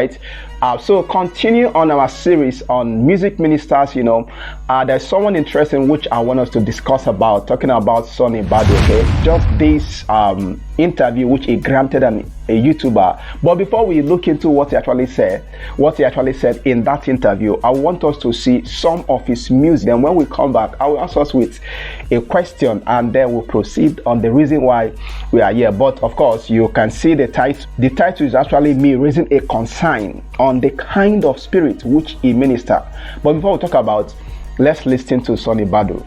Right. So continue on our series on music ministers. There's someone interesting which I want us to discuss about, talking about Sonnie Badu. Okay, just this interview which he granted a YouTuber. But before we look into what he actually said in that interview, I want us to see some of his music. And when we come back, I will answer us with a question, and then we'll proceed on the reason why we are here. But of course, you can see the title. The title is actually me raising a concern on the kind of spirit which he minister. But before we talk about, let's listen to Sonnie Badu.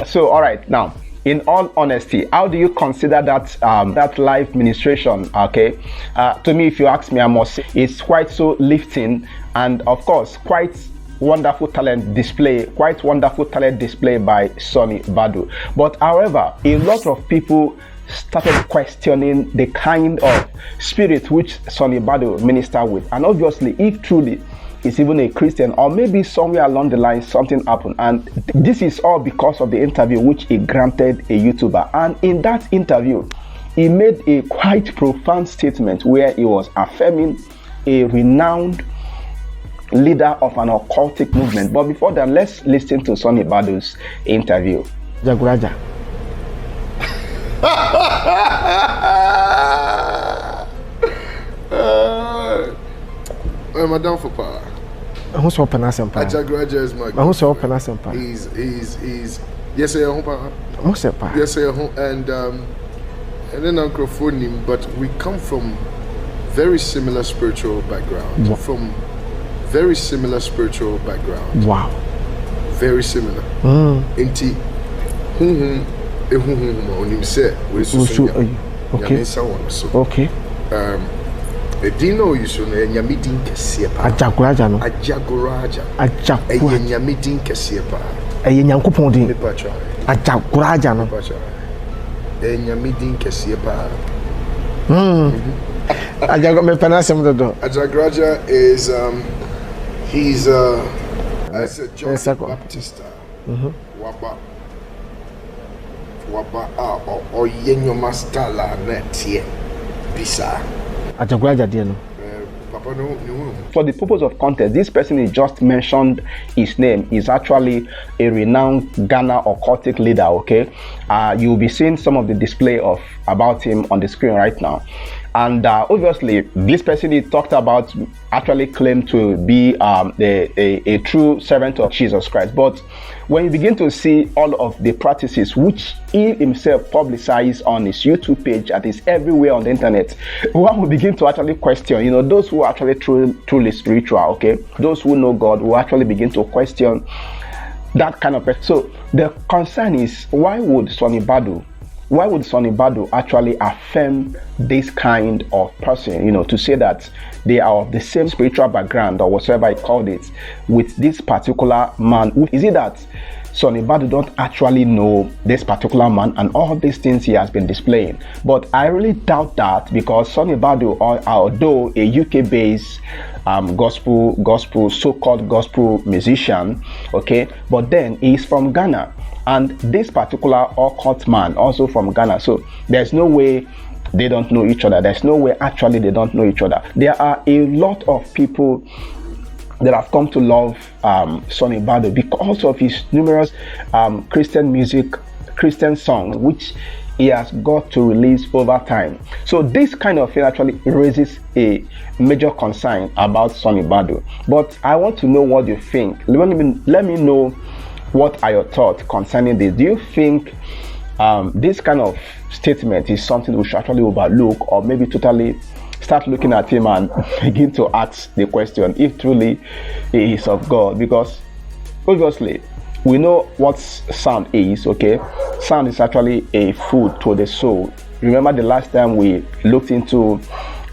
So, all right, now, in all honesty, how do you consider that live ministration? Okay, to me, if you ask me, I must say it's quite so lifting, and of course, quite wonderful talent display by Sonnie Badu. But however, a lot of people started questioning the kind of spirit which Sonnie Badu minister with, and obviously, if truly is even a Christian, or maybe somewhere along the line something happened, and this is all because of the interview which he granted a YouTuber. And in that interview, he made a quite profound statement where he was affirming a renowned leader of an occultic movement. But before that, let's listen to Sonnie Badu's interview. Jaguraja. Madam for power. Who's open as empire? Jaguraja is my. Who's open as empire? He's yes, I hope. Who's empire? Yes, I hope, and then Uncle Fonim, but we come from very similar spiritual background. Wow. From very similar spiritual background. Wow. Very similar. Inti onim se we okay. Okay. Edino yuso no nyamidin kese pa. Ajaguraja no. Ajaguraja. Ajaguraja. Nyamidin kese pa. Nyankopon din. Mepacha. Ajaguraja no. Mepacha. Nyamidin kese pa. Ajaguraja is he's as a John Baptist. Waba or yenyo mastala netie bisa. For the purpose of context, this person is just mentioned his name is actually a renowned Ghana occultic leader. Okay, you'll be seeing some of the display of about him on the screen right now. And obviously, this person he talked about actually claimed to be a true servant of Jesus Christ. But when you begin to see all of the practices which he himself publicized on his YouTube page, that is everywhere on the internet, one will begin to actually question, those who are actually truly spiritual, okay? Those who know God will actually begin to question that kind of person. So the concern is, why would Sonnie Badu actually affirm this kind of person, to say that they are of the same spiritual background or whatever I called it with this particular man? Is it that Sonnie Badu don't actually know this particular man and all these things he has been displaying? But I really doubt that, because Sonnie Badu, although a UK-based so-called gospel musician, okay, but then he's from Ghana. And this particular occult man also from Ghana. So there's no way they don't know each other. There's no way actually they don't know each other. There are a lot of people that have come to love Sonnie Badu because of his numerous Christian songs, which he has got to release over time. So this kind of thing actually raises a major concern about Sonnie Badu. But I want to know what you think. Let me know what are your thoughts concerning this. Do you think this kind of statement is something we should actually overlook, or maybe totally start looking at him and begin to ask the question if truly he is of God? Because obviously we know what sound is, okay? Sound is actually a food to the soul. Remember the last time we looked into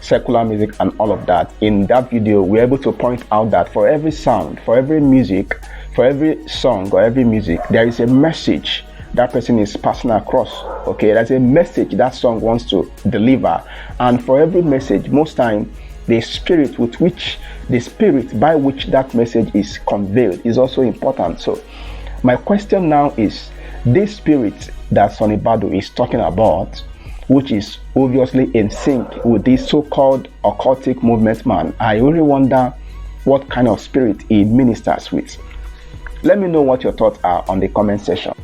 secular music and all of that. In that video, we're able to point out that for every sound, for every music, for every song or every music, there is a message that person is passing across. Okay, there's a message that song wants to deliver, and for every message, most time the spirit by which that message is conveyed is also important. So my question now is, this spirit that Sonnie Badu is talking about, which is obviously in sync with this so-called occultic movement man, I really wonder what kind of spirit he ministers with. Let me know what your thoughts are on the comment section.